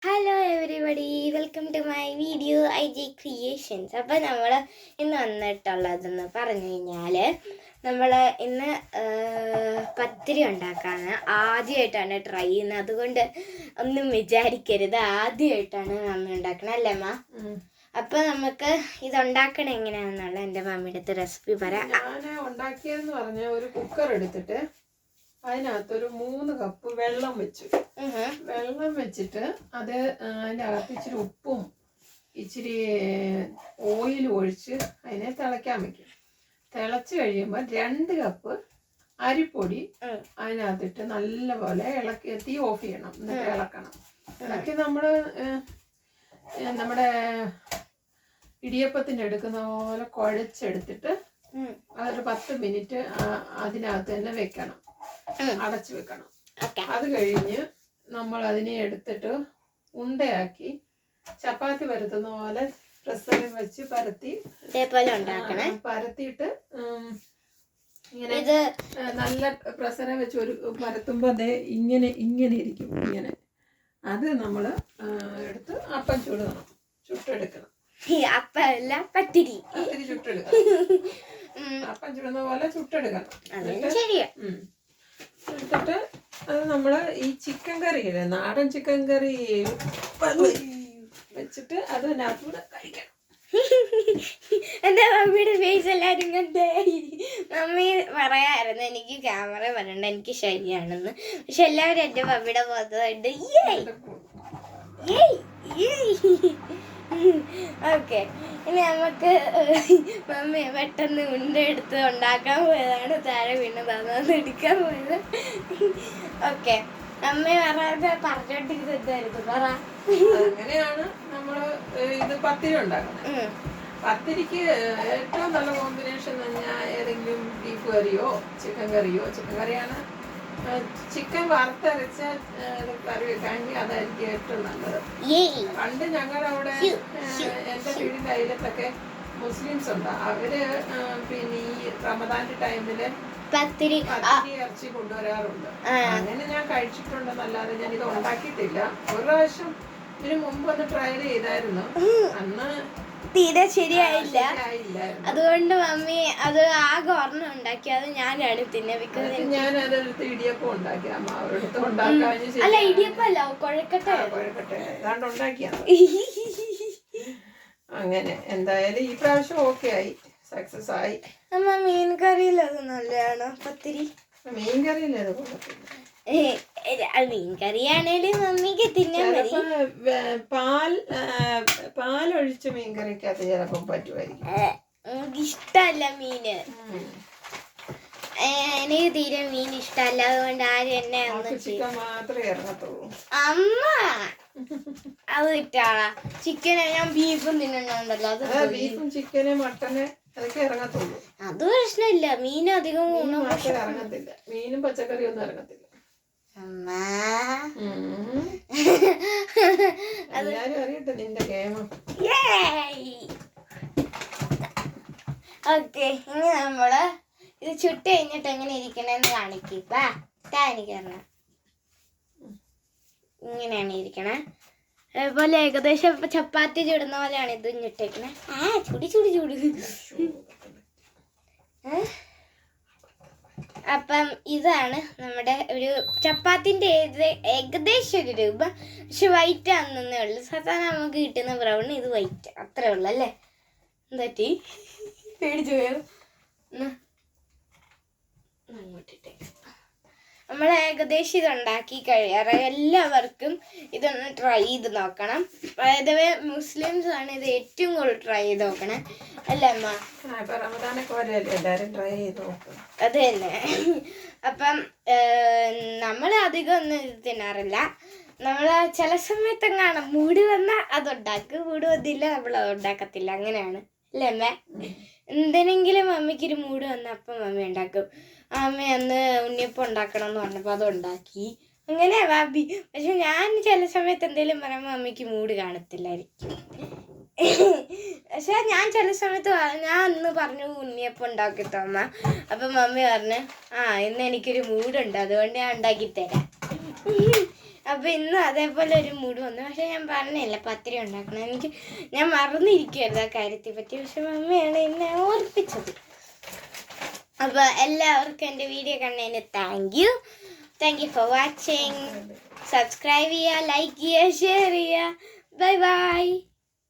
Hello everybody, welcome to my video IG ക്രിയേഷൻസ്. അപ്പോൾ നമ്മൾ ഇന്ന് വന്നിട്ടുള്ളതെന്ന് പറഞ്ഞു കഴിഞ്ഞാൽ നമ്മൾ ഇന്ന് പത്തിരി ഉണ്ടാക്കാണ്. ആദ്യമായിട്ടാണ് ട്രൈ ചെയ്യുന്നത്, അതുകൊണ്ട് ഒന്നും വിചാരിക്കരുത്. ആദ്യമായിട്ടാണ് മമ്മി ഉണ്ടാക്കണം, അല്ലേ അമ്മ? അപ്പോൾ നമുക്ക് ഇതുണ്ടാക്കണം എങ്ങനെയാണെന്നുള്ള എൻ്റെ മമ്മിയുടെ അടുത്ത് റെസിപ്പി പറയാം. ഞാൻ ഉണ്ടാക്കിയെന്ന് പറഞ്ഞ ഒരു കുക്കർ എടുത്തിട്ട് അതിനകത്തൊരു 3 കപ്പ് വെള്ളം വെച്ചു. വെള്ളം വെച്ചിട്ട് അത് അതിൻ്റെ അകത്ത് ഇച്ചിരി ഉപ്പും ഇച്ചിരി ഓയിലും ഒഴിച്ച് അതിനെ തിളയ്ക്കാൻ വെക്കും. തിളച്ച് കഴിയുമ്പോൾ 2 കപ്പ് അരിപ്പൊടി അതിനകത്തിട്ട് നല്ലപോലെ ഇളക്കി, തീ ഓഫ് ചെയ്യണം, എന്നിട്ട് ഇളക്കണം. ഇളക്കി നമ്മുടെ ഇടിയപ്പത്തിന് എടുക്കുന്ന പോലെ കുഴച്ചെടുത്തിട്ട് അതൊരു 10 മിനിറ്റ് അതിനകത്ത് തന്നെ വെക്കണം, അടച്ചു വെക്കണം. അത് കഴിഞ്ഞ് നമ്മൾ അതിനെ എടുത്തിട്ട് ഉണ്ടയാക്കി ചപ്പാത്തി പരത്തുന്ന പോലെ പ്രസറിൽ വെച്ച് പരത്തിയിട്ട് ഇങ്ങനെ നല്ല പ്രസരം വെച്ച് ഒരു പരത്തുമ്പോ അതേ ഇങ്ങനെ ഇരിക്കും. ഇങ്ങനെ അത് നമ്മൾ എടുത്ത് അപ്പം ചുട്ടെടുക്കണം. പത്തിരി ചുട്ടെടുക്കണം. അപ്പം ചുടുന്ന പോലെ ചുട്ടെടുക്കണം. എടുത്തിട്ട് അത് നമ്മൾ ഈ ചിക്കൻ കറി, നാടൻ ചിക്കൻ കറി വെച്ചിട്ട് അത് അതിനകത്തൂടെ കഴിക്കണം. എന്റെ മമ്മിയുടെ ഫേസ് എല്ലാരും കണ്ടേ. മമ്മി പറയായിരുന്നു എനിക്ക് ക്യാമറ പറയണ്ട, എനിക്ക് ശരിയാണെന്ന്. പക്ഷെ എല്ലാവരും എന്റെ മമ്മിയുടെ മുഖത്തുണ്ട്. ഓക്കെ, ഇനി നമുക്ക് മമ്മി പെട്ടെന്ന് ഉണ്ടെടുത്ത് ഉണ്ടാക്കാൻ പോയതാണ്. താഴെ വീണ് തന്നു എടുക്കാൻ പോയത്. ഓക്കെ, അമ്മ പറയാതെ പറഞ്ഞോണ്ടിരുന്നായിരുന്നു. പറ. അങ്ങനെയാണ് നമ്മള് ഇത് പത്തിരി ഉണ്ടാക്കുന്നത്. പത്തിരിക്ക് ഏറ്റവും നല്ല കോമ്പിനേഷൻ എന്ന് പറഞ്ഞാൽ ഏതെങ്കിലും ബീഫ് കറിയോ ചിക്കൻ കറിയാണ്. ചിക്കൻ വറുത്തരച്ച കറി വെക്കാമെങ്കിൽ അതായിരിക്കും ഏറ്റവും നല്ലത്. പണ്ട് ഞങ്ങളുടെ അവിടെ എൻ്റെ വീടിൻ്റെ അയലത്തൊക്കെ മുസ്ലിംസ് ഉണ്ട്. അവര് പിന്നെ ഈ റമദാന്റെ ടൈമില് പത്തിരി ഇറച്ചി കൊണ്ടുവരാറുണ്ട്. അങ്ങനെ ഞാൻ കഴിച്ചിട്ടുണ്ടെന്നല്ലാതെ ഞാൻ ഇത് ഉണ്ടാക്കിയിട്ടില്ല. ഒരു പ്രാവശ്യം ഇതിനു മുമ്പ് ഒന്ന് ട്രൈ ചെയ്തായിരുന്നു. അന്ന് തീരെ ശരിയായില്ല. അതുകൊണ്ട് മമ്മി അത് ആകെ ഒരെണ്ണം ഉണ്ടാക്കി, അത് ഞാനാണ് തിന്നെ. ഞാൻ അതെടുത്ത് ഇടിയപ്പം ഉണ്ടാക്കി. അമ്മ അവരെടുത്ത് ഉണ്ടാക്കാൻ. അല്ല, ഇടിയപ്പം അല്ല, കൊഴക്കട്ടെ ഏതാണ്ട് ഉണ്ടാക്കിയ. അങ്ങനെ എന്തായാലും ഈ പ്രാവശ്യം ഓക്കെ ആയി, സക്സസ് ആയി. അമ്മ മീൻ കറിയിൽ അത് നല്ലതാണോ പത്തിരി? മീൻ കറിയില്ല, അത് കുഴപ്പമില്ല. മീൻ കറിയാണേലും മമ്മിക്ക് തിന്നാൻ മതി. പാലൊഴിച്ച മീൻ കറിക്കകത്ത് ചിലപ്പം പറ്റുമായിരിക്കും. എനിക്ക് ഇഷ്ടമല്ല മീന്, എനിക്ക് തീരെ മീൻ ഇഷ്ടമല്ല. അതുകൊണ്ട് ആരും എന്നെ ചിക്കൻ മാത്രമേ ഇറങ്ങത്തുള്ളൂ. അമ്മ അത് ഇട്ടാളാ. ചിക്കന് ഞാൻ ബീഫും തിന്നുന്നുണ്ടല്ലോ. അത് ബീഫും ചിക്കന് മട്ടന് അതൊക്കെ ഇറങ്ങത്തുള്ളൂ. അത് പ്രശ്നമില്ല. മീനും അധികം ഇറങ്ങത്തില്ല. മീനും പച്ചക്കറിയും ഒന്നും ഇറങ്ങത്തില്ല. എല്ലാരും അറിയട്ടെ നിന്റെ കേമം. ഓക്കെ, ഇനി നമ്മള് ഇത് ചുട്ട് കഴിഞ്ഞിട്ട് എങ്ങനെ ഇരിക്കണെന്ന് കാണിക്കാ. കാണിക്കണം. ഇങ്ങനെയാണ് ഇരിക്കണേ. അതുപോലെ ഏകദേശം ചപ്പാത്തി ചുടുന്ന പോലെയാണ് ഇത് ഞിട്ടേക്കണേ. ചൂടി അപ്പം ഇതാണ് നമ്മുടെ ഒരു ചപ്പാത്തിൻ്റെ ഏകദേശം ഒരു രൂപ. പക്ഷെ വൈറ്റ് ആണെന്നേ ഉള്ളൂ. സാധാരണ നമുക്ക് കിട്ടുന്ന ബ്രൗൺ ഇത് വൈറ്റ്, അത്രേ ഉള്ളൂ അല്ലേ? എന്താ പേടിച്ചു പോയോ? അങ്ങോട്ടിട്ടേ നമ്മൾ ഏകദേശം ഇതുണ്ടാക്കി കഴിയാറ്. എല്ലാവർക്കും ഇതൊന്ന് ട്രൈ ചെയ്ത് നോക്കണം. അതായത് മുസ്ലിംസ് ആണ് ഇത് ഏറ്റവും കൂടുതൽ ട്രൈ ചെയ്ത് നോക്കണേ, അല്ലേ അമ്മ? അത് തന്നെ. അപ്പം നമ്മൾ അധികം ഒന്നും ഇത് തിന്നാറില്ല. നമ്മൾ ചില സമയത്തെങ്ങാണ് മൂടി വന്നാൽ അതുണ്ടാക്കും, മൂട് വന്നില്ല നമ്മൾ അത് ഉണ്ടാക്കത്തില്ല. അങ്ങനെയാണ്, അല്ലേ അമ്മ? എന്തിനെങ്കിലും മമ്മിക്കൊരു മൂഡ് വന്നാൽ അപ്പം മമ്മി ഉണ്ടാക്കും. അമ്മ അന്ന് ഉണ്ണിയപ്പം ഉണ്ടാക്കണം എന്ന് പറഞ്ഞപ്പോൾ അത് ഉണ്ടാക്കി. അങ്ങനെയാ ബാബി. പക്ഷെ ഞാൻ ചില സമയത്ത് എന്തെങ്കിലും പറയുമ്പോൾ മമ്മിക്ക് മൂഡ് കാണത്തില്ലായിരിക്കും. പക്ഷെ ഞാൻ ചില സമയത്ത് ഞാൻ അന്ന് പറഞ്ഞു ഉണ്ണിയപ്പം ഉണ്ടാക്കി തമ്മ. അപ്പം മമ്മി പറഞ്ഞു ഇന്ന് എനിക്കൊരു മൂഡുണ്ട്, അതുകൊണ്ട് ഞാൻ ഉണ്ടാക്കി തരാം. അപ്പൊ ഇന്ന് അതേപോലെ ഒരു മൂഡ് വന്നു. പക്ഷെ ഞാൻ പറഞ്ഞില്ല പത്തിരി ഉണ്ടാക്കണം. ഞാൻ മറന്നിരിക്കുമല്ലോ ആ കാര്യത്തെ പറ്റി. പക്ഷെ മമ്മിയാണ് എന്നെ ഓർപ്പിച്ചത്. അപ്പൊ എല്ലാവർക്കും എൻ്റെ വീഡിയോ കണ്ടതിന് thank you for watching. Subscribe ചെയ്യുക, ലൈക്ക് ചെയ്യുക, ഷെയർ ചെയ്യുക. Bye bye.